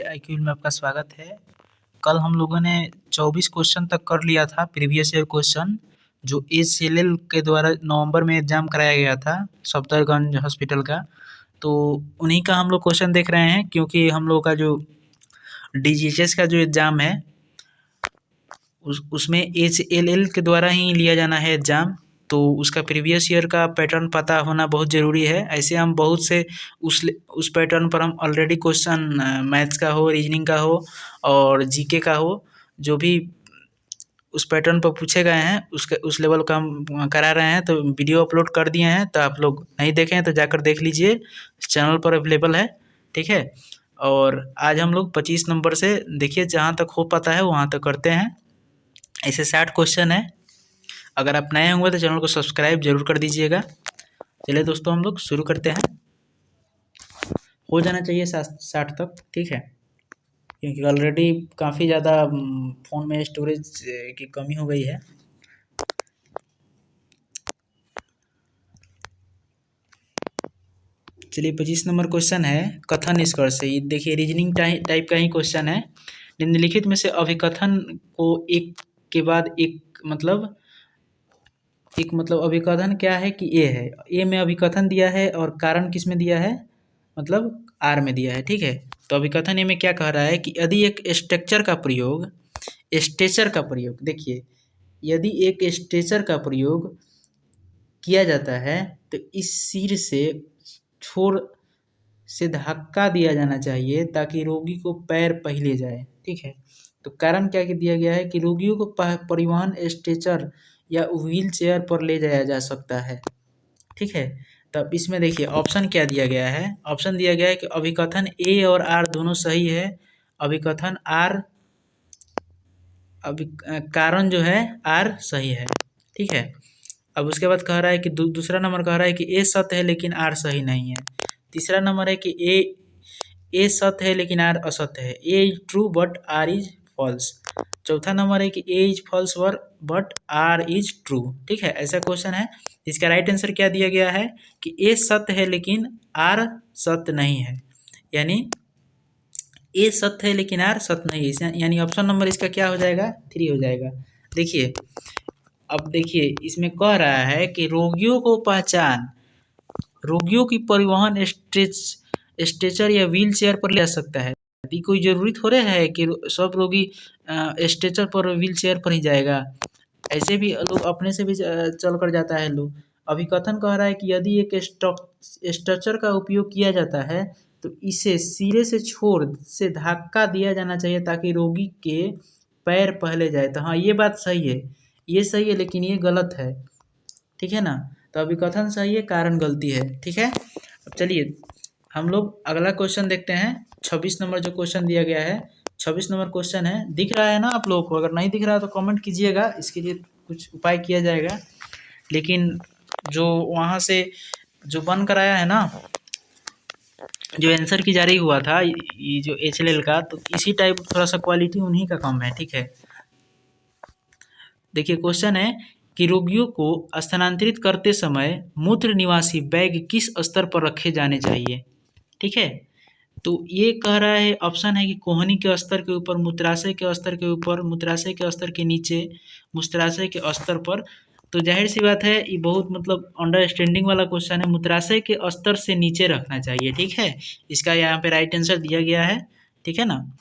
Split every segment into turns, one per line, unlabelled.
IQ में आपका स्वागत है। कल हम लोगों ने 24 क्वेश्चन तक कर लिया था प्रीवियस ईयर क्वेश्चन, जो एचएलएल के द्वारा नवंबर में एग्जाम कराया गया था सफदरगंज हॉस्पिटल का। तो उन्हीं का हम लोग क्वेश्चन देख रहे हैं, क्योंकि हम लोग का जो डीजीएचएस का जो एग्ज़ाम है उसमें एचएलएल के द्वारा ही लिया जाना है एग्ज़ाम। तो उसका प्रीवियस ईयर का पैटर्न पता होना बहुत ज़रूरी है। ऐसे हम बहुत से उस पैटर्न पर हम ऑलरेडी क्वेश्चन मैथ्स का हो, रीजनिंग का हो और जीके का हो, जो भी उस पैटर्न पर पूछे गए हैं उस लेवल का हम करा रहे हैं। तो वीडियो अपलोड कर दिए हैं, तो आप लोग नहीं देखें तो जाकर देख लीजिए, चैनल पर अवेलेबल है, ठीक है। और आज हम लोग 25 नंबर से देखिए, जहाँ तक हो पाता है वहाँ तक करते हैं। ऐसे 60 क्वेश्चन है। अगर आप नए होंगे तो चैनल को सब्सक्राइब जरूर कर दीजिएगा। चलिए दोस्तों, हम लोग शुरू करते हैं। हो जाना चाहिए 60 तक, ठीक है, क्योंकि ऑलरेडी काफ़ी ज़्यादा फ़ोन में स्टोरेज की कमी हो गई है। चलिए 25 नंबर क्वेश्चन है कथन निष्कर्ष से। ये देखिए रीजनिंग टाइप का ही क्वेश्चन है। निम्नलिखित में से अभिकथन को एक के बाद एक मतलब अभिकथन क्या है कि ए है। ए में अभिकथन दिया है और कारण किस में दिया है, मतलब आर में दिया है, ठीक है। तो अभिकथन ए में क्या कह रहा है कि यदि एक स्ट्रक्चर का प्रयोग देखिए, यदि एक स्ट्रेचर का प्रयोग किया जाता है तो इस सिर से छोर से धक्का दिया जाना चाहिए ताकि रोगी को पैर पहले जाए, ठीक है। तो कारण क्या दिया गया है कि रोगियों को परिवहन स्ट्रेचर या व्हील चेयर पर ले जाया जा सकता है, ठीक है। तब इसमें देखिए ऑप्शन क्या दिया गया है। ऑप्शन दिया गया है कि अभिकथन ए और आर दोनों सही है। अभिकथन आर कारण जो है आर सही है, ठीक है। अब उसके बाद कह रहा है कि दूसरा नंबर कह रहा है कि ए सत्य है लेकिन आर सही नहीं है। तीसरा नंबर है कि ए सत्य है लेकिन आर असत्य है। A is true but R is false. चौथा नंबर है कि A is false but R is true, ठीक है। ऐसा क्वेश्चन है। इसका राइट आंसर क्या दिया गया है कि ए सत्य है लेकिन आर सत्य नहीं है, यानी ए सत्य है लेकिन आर सत्य नहीं है, यानी ऑप्शन नंबर इसका क्या हो जाएगा, 3 हो जाएगा। देखिए, अब देखिए इसमें कह रहा है कि रोगियों की परिवहन स्ट्रेचर या व्हील चेयर पर ले जा सकता है। यदि कोई जरूरी थोड़े है कि सब रोगी स्ट्रेचर पर व्हील चेयर पर ही जाएगा। ऐसे भी लोग अपने से भी चल कर जाता है लोग। अभिकथन कह रहा है कि यदि एक स्ट्रक्चर का उपयोग किया जाता है तो इसे सिरे से छोर से धक्का दिया जाना चाहिए ताकि रोगी के पैर पहले जाए। तो हाँ, ये बात सही है, ये सही है, लेकिन ये गलत है, ठीक है ना। तो अभिकथन सही है, कारण गलती है, ठीक है। अब चलिए हम लोग अगला क्वेश्चन देखते हैं। 26 नंबर जो क्वेश्चन दिया गया है, 26 नंबर क्वेश्चन है। दिख रहा है ना आप लोगों को? अगर नहीं दिख रहा तो कमेंट कीजिएगा, इसके लिए कुछ उपाय किया जाएगा। लेकिन जो वहाँ से जो बन कराया है ना, जो आंसर की जारी हुआ था ये जो एचएलएल का, तो इसी टाइप थोड़ा सा क्वालिटी उन्हीं का कम है, ठीक है। देखिए क्वेश्चन है कि रोगियों को स्थानांतरित करते समय मूत्र निवासी बैग किस स्तर पर रखे जाने चाहिए, ठीक है। तो ये कह रहा है, ऑप्शन है कि कोहनी के स्तर के ऊपर, मूत्राशय के स्तर के ऊपर, मूत्राशय के स्तर के नीचे, मूत्राशय के स्तर पर। तो जाहिर सी बात है, ये बहुत मतलब अंडरस्टैंडिंग वाला क्वेश्चन है। मूत्राशय के स्तर से नीचे रखना चाहिए, ठीक है। इसका यहाँ पे राइट आंसर दिया गया है, ठीक है ना।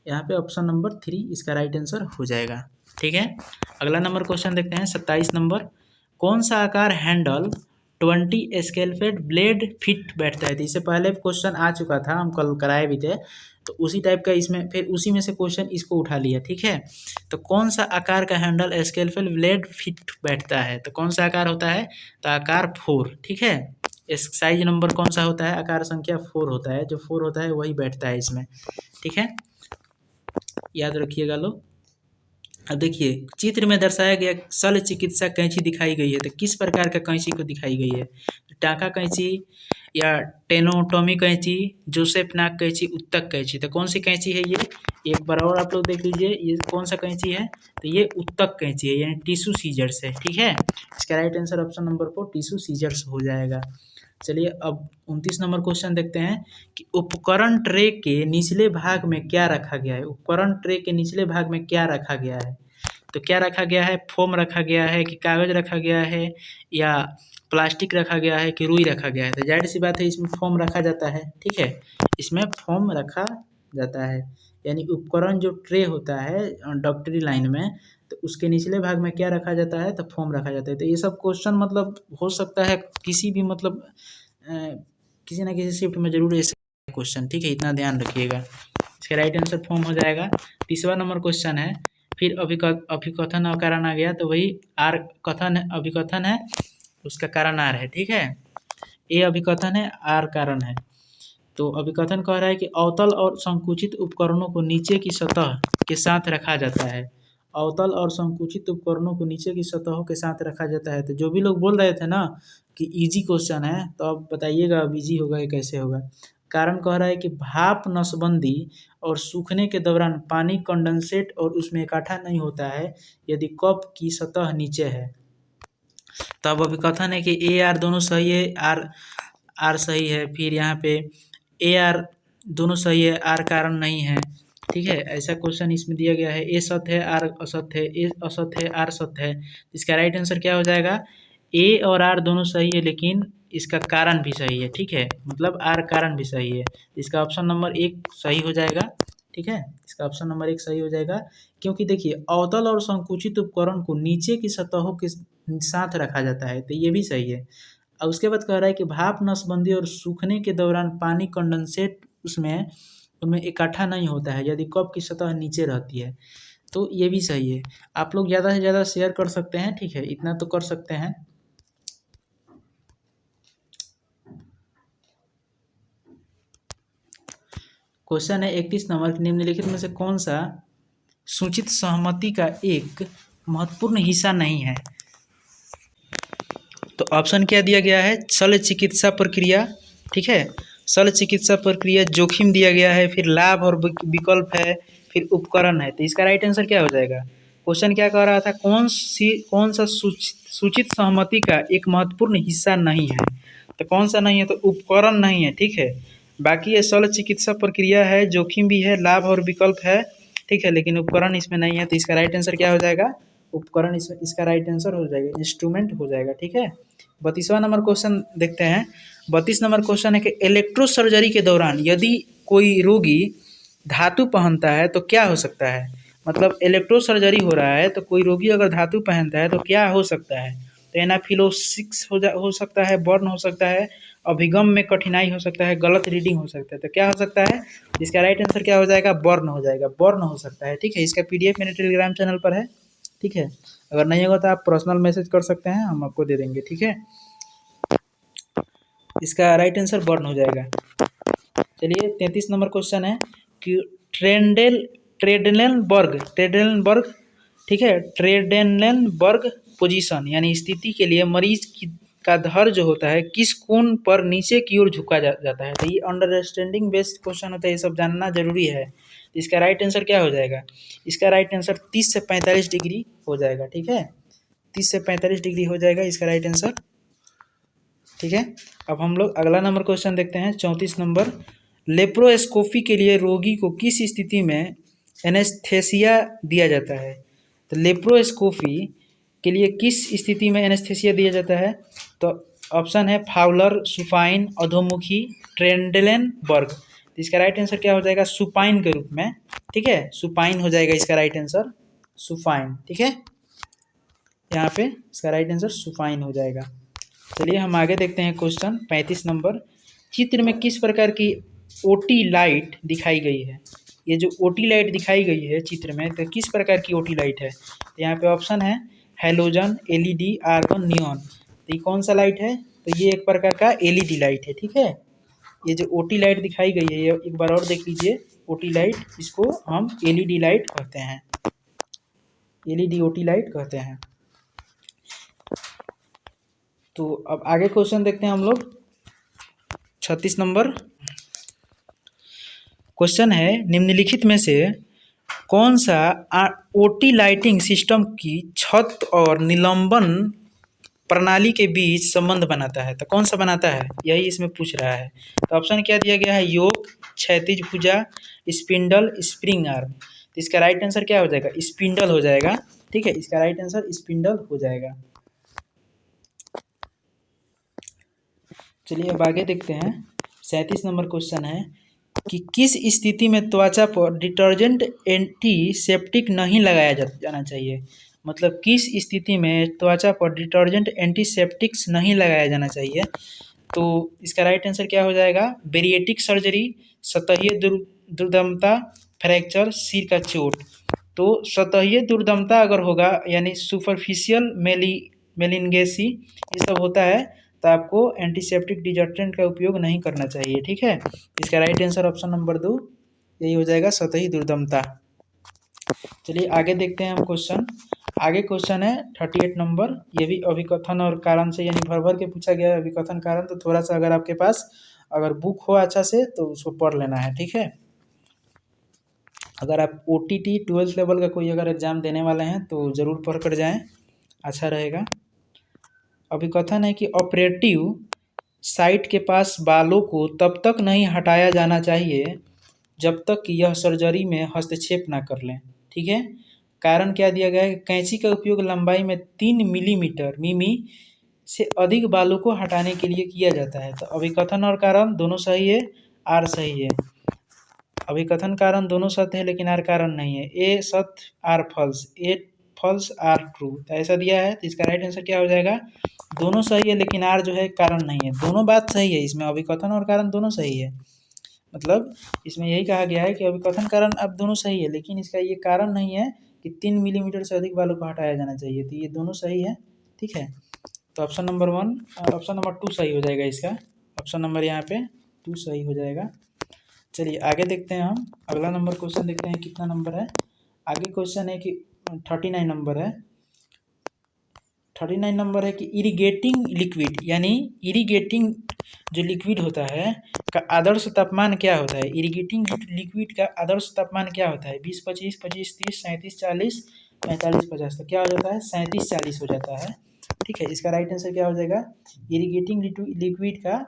यहाँ पे ऑप्शन नंबर 3 इसका राइट आंसर हो जाएगा, ठीक है। अगला नंबर क्वेश्चन देखते हैं, 27 नंबर। कौन सा आकार हैंडल 20 स्केलपेड ब्लेड फिट बैठता है? तो इससे पहले क्वेश्चन आ चुका था, हम कल कराए भी थे, तो उसी टाइप का इसमें फिर उसी में से क्वेश्चन इसको उठा लिया, ठीक है। तो कौन सा आकार का हैंडल स्केलपेड ब्लेड फिट बैठता है? तो कौन सा आकार होता है? तो आकार 4, ठीक है। इस साइज नंबर कौन सा होता है? आकार संख्या 4 होता है। जो 4 होता है वही बैठता है इसमें, ठीक है, याद रखिएगा लोग। अब देखिए चित्र में दर्शाया गया शल्य चिकित्सा कैंची दिखाई गई है, तो किस प्रकार का कैंची को दिखाई गई है? टाँका कैंची या टेनोटॉमी कैंची, जोसेफ नाक कैंची, उत्तक कैंची। तो कौन सी कैंची है ये? एक बार और आप लोग देख लीजिए, ये कौन सा कैंची है? तो ये उत्तक कैंची है, यानी टिश्यू सीजर्स है, ठीक है। इसका right answer option number 4 tissue scissors हो जाएगा। चलिए अब 29 नंबर क्वेश्चन देखते हैं कि उपकरण ट्रे के निचले भाग में क्या रखा गया है। उपकरण ट्रे के निचले भाग में क्या रखा गया है? तो क्या रखा गया है? फोम रखा गया है कि कागज रखा गया है या प्लास्टिक रखा गया है कि रुई रखा गया है? तो जाहिर सी बात है इसमें फोम रखा जाता है, ठीक है, इसमें फोम रखा जाता है। यानी उपकरण जो ट्रे होता है डॉक्टरी लाइन में, तो उसके निचले भाग में क्या रखा जाता है? तो फोम रखा जाता है। तो ये सब क्वेश्चन मतलब हो सकता है किसी भी मतलब किसी ना किसी शिफ्ट में जरूर ऐसे क्वेश्चन, ठीक है, इतना ध्यान रखिएगा। इसका राइट आंसर फॉर्म हो जाएगा। 30वां नंबर क्वेश्चन है, फिर अभिकथन और कारण आ गया, तो वही आर कथन अभिकथन है, उसका कारण आर है, ठीक है। ए अभिकथन है, आर कारण है। तो अभिकथन कह रहा है कि अवतल और संकुचित उपकरणों को नीचे की सतह के साथ रखा जाता है। अवतल और संकुचित उपकरणों को नीचे की सतहों के साथ रखा जाता है। तो जो भी लोग बोल रहे थे ना कि इजी क्वेश्चन है, तो अब बताइएगा अब इजी होगा या कैसे होगा। कारण कह रहा है कि भाप नसबंदी और सूखने के दौरान पानी कंडेंसेट और उसमें इकट्ठा नहीं होता है यदि कप की सतह नीचे है। तब अभिकथन है कि ए आर दोनों सही है, आर सही है, फिर यहाँ पे ए आर दोनों सही है, आर कारण नहीं है, ठीक है। ऐसा क्वेश्चन इसमें दिया गया है। ए सत्य है, आर असत्य है, ए असत्य है, आर सत्य है। इसका राइट आंसर क्या हो जाएगा? ए और आर दोनों सही है, लेकिन इसका कारण भी सही है, ठीक है, मतलब आर कारण भी सही है। इसका ऑप्शन नंबर 1 सही हो जाएगा, ठीक है, इसका ऑप्शन नंबर 1 सही हो जाएगा। क्योंकि देखिए अवतल और संकुचित उपकरण को नीचे की सतहों के साथ रखा जाता है, तो ये भी सही है। और उसके बाद कह रहा है कि भाप नसबंदी और सूखने के दौरान पानी कंडेंसेट उसमें उनमें इकट्ठा नहीं होता है यदि कप की सतह नीचे रहती है, तो ये भी सही है। आप लोग ज़्यादा से ज़्यादा शेयर कर सकते हैं, ठीक है, इतना तो कर सकते हैं। क्वेश्चन है 31 नंबर, निम्नलिखित में से कौन सा सूचित सहमति का एक महत्वपूर्ण हिस्सा नहीं है? तो ऑप्शन क्या दिया गया है? शल्य चिकित्सा प्रक्रिया, ठीक है, शल्य चिकित्सा प्रक्रिया, जोखिम दिया गया है, फिर लाभ और विकल्प है, फिर उपकरण है। तो इसका राइट आंसर क्या हो जाएगा? क्वेश्चन क्या कह रहा था? कौन सा सूचित सहमति का एक महत्वपूर्ण हिस्सा नहीं है? तो कौन सा नहीं है? तो उपकरण नहीं है, ठीक है। बाकी ये शल्य चिकित्सा प्रक्रिया है, जोखिम भी है, लाभ और विकल्प है, ठीक है, लेकिन उपकरण इसमें नहीं है। तो इसका राइट आंसर क्या हो जाएगा? उपकरण इसका राइट आंसर हो जाएगा, इंस्ट्रूमेंट हो जाएगा, ठीक है। 32वां नंबर क्वेश्चन देखते हैं। 32 नंबर क्वेश्चन है कि इलेक्ट्रो सर्जरी के दौरान यदि कोई रोगी धातु पहनता है तो क्या हो सकता है? मतलब इलेक्ट्रो सर्जरी हो रहा है तो कोई रोगी अगर धातु पहनता है तो क्या हो सकता है? तो एनाफिलोक्सिस हो सकता है, बर्न हो सकता है, अभिगम में कठिनाई हो सकता है, गलत रीडिंग हो सकता है। तो क्या हो सकता है? इसका राइट आंसर क्या हो जाएगा? बर्न हो जाएगा, बर्न हो सकता है, ठीक है। इसका PDF मेरे टेलीग्राम चैनल पर है, ठीक है। अगर नहीं होगा तो आप पर्सनल मैसेज कर सकते हैं, हम आपको दे देंगे, ठीक है। इसका राइट आंसर बर्न हो जाएगा। चलिए 33 नंबर क्वेश्चन है कि ट्रेडेनबर्ग, ठीक है, ट्रेडेनबर्ग पोजीशन यानी स्थिति के लिए मरीज का धड़ जो होता है किस कोण पर नीचे की ओर झुका जाता है? तो ये अंडरस्टैंडिंग बेस्ड क्वेश्चन होता है, ये सब जानना जरूरी है। इसका राइट आंसर क्या हो जाएगा? इसका राइट आंसर 30 से 45 डिग्री हो जाएगा, ठीक है, 30 से 45 डिग्री हो जाएगा इसका राइट आंसर, ठीक है। अब हम लोग अगला नंबर क्वेश्चन देखते हैं, 34 नंबर। लेप्रोस्कोपी के लिए रोगी को किस स्थिति में एनेस्थेसिया दिया जाता है? तो लेप्रोस्कोपी के लिए किस स्थिति में एनेस्थेसिया दिया जाता है? तो ऑप्शन है फाउलर, सुपाइन, अधोमुखी, ट्रेंडेलेनबर्ग। तो इसका राइट आंसर क्या हो जाएगा? सुपाइन के रूप में, ठीक है, सुपाइन हो जाएगा इसका राइट आंसर, सुपाइन, ठीक है। यहाँ पे इसका राइट आंसर सुपाइन हो जाएगा। चलिए हम आगे देखते हैं क्वेश्चन 35 नंबर। चित्र में किस प्रकार की ओटी लाइट दिखाई गई है? ये जो ओटी लाइट दिखाई गई है चित्र में, तो किस प्रकार की ओटी लाइट है? तो यहाँ पे ऑप्शन है हेलोजन, LED, आर्गन, नियॉन। तो ये कौन सा लाइट है? तो ये एक प्रकार का LED लाइट है, ठीक है। ये जो ओटी लाइट दिखाई गई है, ये एक बार और देख लीजिए, ओटी लाइट, इसको हम LED लाइट कहते हैं, LED ओटी लाइट कहते हैं। तो अब आगे क्वेश्चन देखते हैं हम लोग, 36 नंबर क्वेश्चन है, निम्नलिखित में से कौन सा ओटी लाइटिंग सिस्टम की छत और निलंबन प्रणाली के बीच संबंध बनाता है। तो कौन सा बनाता है, यही इसमें पूछ रहा है। तो ऑप्शन क्या दिया गया है, योक, क्षैतिज भुजा, स्पिंडल, स्प्रिंग आर्म। तो इसका राइट आंसर क्या हो जाएगा, स्पिंडल हो जाएगा। ठीक है, इसका राइट आंसर स्पिंडल हो जाएगा। चलिए अब आगे देखते हैं। 37 नंबर क्वेश्चन है कि किस स्थिति में त्वचा पर डिटर्जेंट एंटीसेप्टिक नहीं लगाया जाना चाहिए। मतलब किस स्थिति में त्वचा पर डिटर्जेंट एंटीसेप्टिक्स नहीं लगाया जाना चाहिए। तो इसका राइट आंसर क्या हो जाएगा, बेरिएटिक सर्जरी, सतहीय दुर्दमता, फ्रैक्चर, सिर का चोट। तो सतहीय दुर्दमता अगर होगा यानी सुपरफिशियल मेलिंगेसी ये सब होता है तो आपको एंटीसेप्टिक डिटर्जेंट का उपयोग नहीं करना चाहिए। ठीक है, इसका राइट आंसर ऑप्शन नंबर 2 यही हो जाएगा, सतही दुर्दमता। चलिए आगे देखते हैं हम क्वेश्चन। आगे क्वेश्चन है 38 नंबर, ये भी अभिकथन और कारण से यानी भर भर के पूछा गया है अभिकथन कारण। तो थोड़ा सा अगर आपके पास अगर बुक हो अच्छा से तो उसको पढ़ लेना है। ठीक है, अगर आप OTT 12th लेवल का कोई अगर एग्जाम देने वाले हैं तो ज़रूर पढ़ कर जाएँ, अच्छा रहेगा। अभिकथन है कि ऑपरेटिव साइट के पास बालों को तब तक नहीं हटाया जाना चाहिए जब तक कि यह सर्जरी में हस्तक्षेप ना कर लें। ठीक है, कारण क्या दिया गया है, कैंची का उपयोग लंबाई में 3 मिलीमीटर मिमी से अधिक बालों को हटाने के लिए किया जाता है। तो अभिकथन और कारण दोनों सही है, आर सही है। अभिकथन कारण दोनों सत्य है लेकिन आर कारण नहीं है। ए सत्य R false, A false R true. तो ऐसा दिया है तो इसका राइट आंसर क्या हो जाएगा, दोनों सही है लेकिन आर जो है कारण नहीं है। दोनों बात सही है, इसमें अभिकथन और कारण दोनों सही है। मतलब इसमें यही कहा गया है कि अभिकथन कारण अब दोनों सही है लेकिन इसका ये कारण नहीं है कि 3 मिलीमीटर से अधिक बालों को हटाया जाना चाहिए। तो ये दोनों सही है। ठीक है, तो ऑप्शन नंबर 2 सही हो जाएगा इसका। ऑप्शन नंबर यहाँ पे 2 सही हो जाएगा। चलिए आगे देखते हैं हम। अगला नंबर क्वेश्चन देखते हैं कितना नंबर है। आगे क्वेश्चन है कि 39 नंबर है। 39 नंबर है कि इरिगेटिंग लिक्विड यानी इरिगेटिंग जो लिक्विड होता है का आदर्श तापमान क्या होता है। इरिगेटिंग लिक्विड का आदर्श तापमान क्या होता है, 20, 25, 25, 30, 37, 40, 45, 50। तो क्या हो जाता है, 37, 40 हो जाता है। ठीक है, इसका राइट आंसर क्या हो जाएगा, इरिगेटिंग लिक्विड का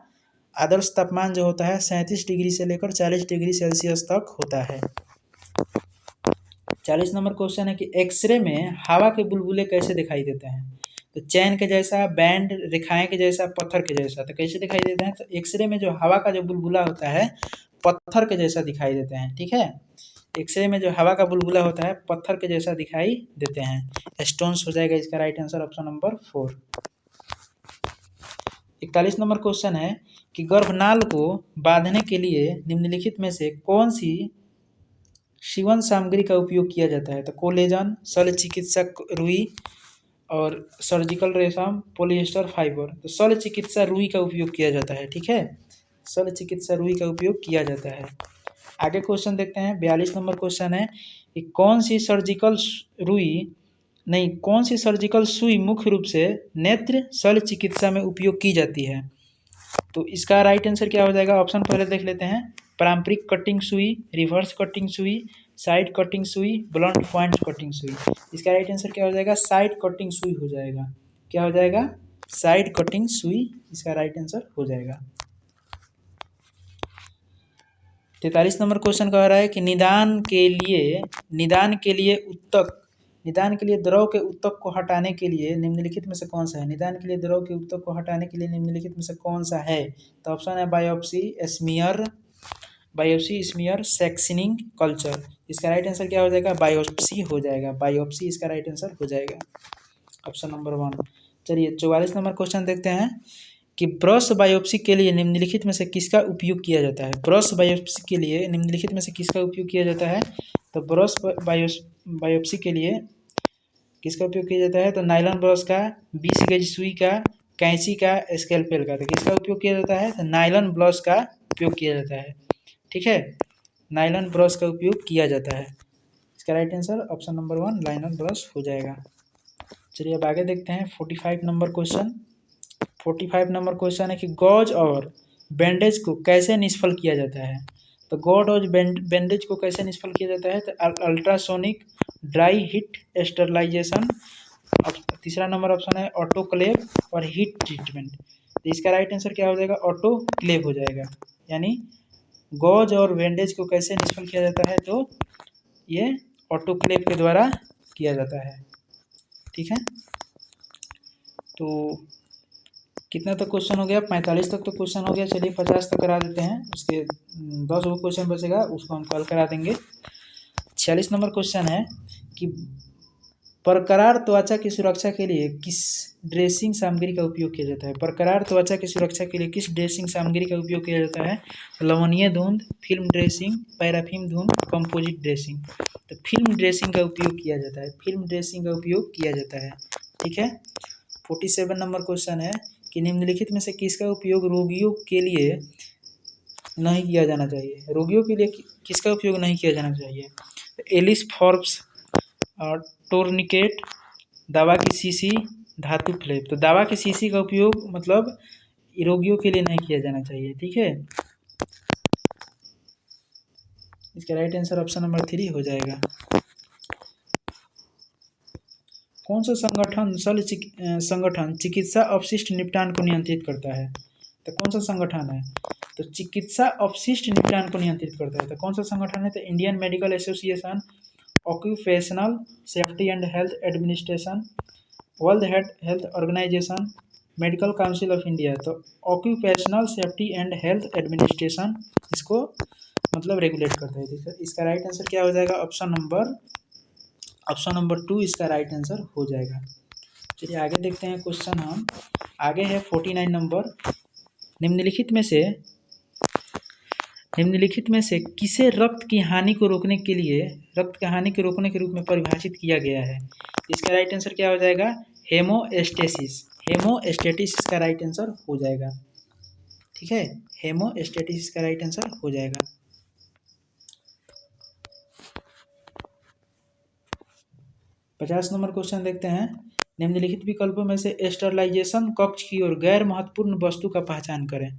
आदर्श तापमान जो होता है 37 डिग्री से लेकर 40 डिग्री सेल्सियस तक होता है। 40 नंबर क्वेश्चन है कि एक्सरे में हवा के बुलबुले कैसे दिखाई देते हैं। तो चैन के जैसा, बैंड, रेखाएं के जैसा, पत्थर के जैसा। तो कैसे दिखाई देते हैं, तो एक्सरे में जो हवा का जो बुलबुला होता है पत्थर के जैसा दिखाई देते हैं। ठीक है, एक्सरे में जो हवा का बुलबुला होता है पत्थर के जैसा दिखाई देते हैं, स्टोन्स हो जाएगा इसका right answer option number 4। 41 number question है कि गर्भनाल को बांधने के लिए निम्नलिखित में से कौन सी सीवन सामग्री का उपयोग किया जाता है। तो कोलेजन, शल्य चिकित्सा रुई और सर्जिकल रेशम, पॉलिएस्टर फाइबर। तो शल्य चिकित्सा रुई का उपयोग किया जाता है। ठीक है, शल्य चिकित्सा रुई का उपयोग किया जाता है। आगे क्वेश्चन देखते हैं। 42 नंबर क्वेश्चन है कि कौन सी सर्जिकल सुई मुख्य रूप से नेत्र शल्य चिकित्सा में उपयोग की जाती है। तो इसका राइट आंसर क्या हो जाएगा, ऑप्शन पहले देख लेते हैं। पारंपरिक कटिंग सुई, रिवर्स कटिंग सुई, साइड कटिंग सुई, ब्लंट पॉइंट कटिंग सुई। इसका राइट आंसर क्या हो जाएगा, साइड कटिंग सुई हो जाएगा। क्या हो जाएगा, साइड कटिंग सुई इसका राइट आंसर हो जाएगा। 43 नंबर क्वेश्चन कह रहा है कि निदान के लिए द्रव के उत्तक को हटाने के लिए निम्नलिखित में से कौन सा है। निदान के लिए द्रव के उत्तक को हटाने के लिए निम्नलिखित में से कौन सा है। तो ऑप्शन है बायोप्सी, स्मीयर, सेक्शनिंग, कल्चर। इसका राइट आंसर क्या हो जाएगा, बायोप्सी हो जाएगा। बायोप्सी इसका राइट आंसर हो जाएगा, ऑप्शन नंबर 1। चलिए 44 नंबर क्वेश्चन देखते हैं कि ब्रश बायोप्सी के लिए निम्नलिखित में से किसका उपयोग किया जाता है। ब्रश बायोप्सी के लिए निम्नलिखित में से किसका उपयोग किया जाता है। तो ब्रश बायोप्सी के लिए किसका उपयोग किया जाता है। तो नायलॉन ब्रश का, 20 गज सुई का, कैंची का, स्केलपेल का। तो किसका उपयोग किया जाता है, तो नायलॉन ब्रश का उपयोग किया जाता है। ठीक है, नायलॉन ब्रश का उपयोग किया जाता है। इसका right answer option number 1 nylon brush हो जाएगा। चलिए अब आगे देखते हैं 45 नंबर क्वेश्चन। 45 नंबर क्वेश्चन है कि गॉज और बैंडेज को कैसे निष्फल किया जाता है। तो गॉज और बैंडेज को कैसे निष्फल किया जाता है। तो अल्ट्रासोनिक, ड्राई हीट स्टरलाइजेशन तीसरा नंबर ऑप्शन है ऑटोक्लेव और हीट ट्रीटमेंट। तो इसका राइट आंसर क्या हो जाएगा? ऑटोक्लेव हो जाएगा। यानी गॉज और वेंडेज को कैसे निष्फल किया जाता है? तो ये ऑटोक्लेव के द्वारा किया जाता है। ठीक है, तो कितना तक क्वेश्चन हो गया? 45 तक तो क्वेश्चन हो गया। चलिए 50 तक करा देते हैं, उसके 10 वो क्वेश्चन बचेगा, उसको हम कल करा देंगे। 46 नंबर क्वेश्चन है कि बरकरार त्वचा की सुरक्षा के लिए किस ड्रेसिंग सामग्री का उपयोग किया जाता है? बरकरार त्वचा की सुरक्षा के लिए किस ड्रेसिंग सामग्री का उपयोग किया जाता है? लवणीय धुंध, फिल्म ड्रेसिंग, पैराफिन धुंध, कंपोजिट ड्रेसिंग। तो फिल्म ड्रेसिंग का उपयोग किया जाता है, फिल्म ड्रेसिंग का उपयोग किया जाता है। ठीक है, 47 नंबर क्वेश्चन है कि निम्नलिखित में से किसका उपयोग रोगियों के लिए नहीं किया जाना चाहिए? रोगियों के लिए किसका उपयोग नहीं किया जाना चाहिए? एलिस फॉर्ब्स और टोर्निकेट, दवा की शीशी, धातु फ्लैप। तो दवा की शीशी का उपयोग मतलब रोगियों के लिए नहीं किया जाना चाहिए। ठीक है, इसका राइट आंसर ऑप्शन नंबर 3 हो जाएगा। कौन सा संगठन चिकित्सा अपशिष्ट निपटान को नियंत्रित करता है? तो कौन सा संगठन है? तो चिकित्सा अपशिष्ट निपटान को नियंत्रित करता है। तो कौन सा संगठन है? तो Indian Medical Association, Occupational Safety and Health Administration, World Health Organization, Medical Council of India. तो Occupational Safety and Health Administration इसको मतलब रेगुलेट करता है। तो इसका राइट आंसर क्या हो जाएगा? ऑप्शन नंबर 2 इसका राइट आंसर हो जाएगा। चलिए आगे देखते हैं क्वेश्चन हम। आगे है 49 नंबर। निम्नलिखित में से किसे रक्त की हानि को रोकने के रूप में परिभाषित किया गया है? इसका राइट आंसर क्या हो जाएगा? हेमोस्टेसिस इसका राइट आंसर हो जाएगा। ठीक है, हेमोस्टेसिस इसका राइट आंसर हो जाएगा। 50 नंबर क्वेश्चन देखते हैं। निम्नलिखित विकल्पों में से स्टरलाइजेशन कक्ष की ओर गैर महत्वपूर्ण वस्तु का पहचान करें।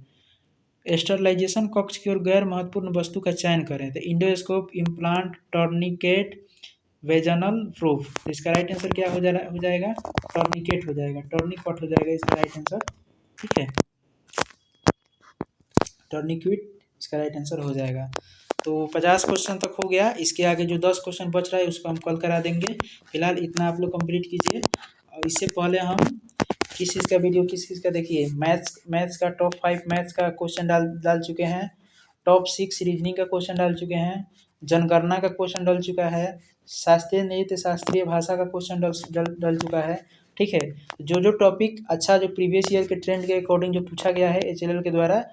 स्टरलाइजेशन कक्ष की ओर गैर महत्वपूर्ण वस्तु का चयन करें। तो endoscope, implant, tourniquet, vaginal proof. तो इसका राइट आंसर क्या हो जाएगा? टर्निकेट हो जाएगा, टर्निकॉट हो जाएगा इसका राइट आंसर। ठीक है, टर्निक्विट इसका राइट आंसर हो जाएगा। तो 50 क्वेश्चन तक हो गया। इसके आगे जो 10 क्वेश्चन बच रहा है उसको हम कल करा देंगे। फिलहाल इतना आप लोग कंप्लीट कीजिए। और इससे पहले हम किस चीज़ का देखिए, मैथ्स का टॉप 5 मैथ्स का क्वेश्चन डाल चुके हैं। टॉप 6 रीजनिंग का क्वेश्चन डाल चुके हैं। जनगणना का क्वेश्चन डल चुका है। शास्त्रीय नृत्य, शास्त्रीय भाषा का क्वेश्चन डल चुका है। ठीक है, जो टॉपिक अच्छा जो प्रीवियस ईयर के ट्रेंड के अकॉर्डिंग जो पूछा गया है HLL के द्वारा,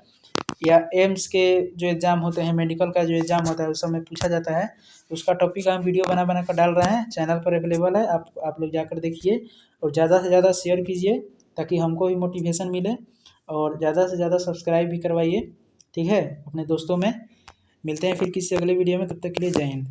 या एम्स के जो एग्ज़ाम होते हैं, मेडिकल का जो एग्ज़ाम होता है उस समय पूछा जाता है, उसका टॉपिक हम वीडियो बना कर डाल रहे हैं। चैनल पर अवेलेबल है, आप लोग जाकर देखिए और ज़्यादा से ज़्यादा शेयर कीजिए ताकि हमको भी मोटिवेशन मिले, और ज़्यादा से ज़्यादा सब्सक्राइब भी करवाइए। ठीक है, अपने दोस्तों में। मिलते हैं फिर किसी अगले वीडियो में, तब तक के लिए जय हिंद।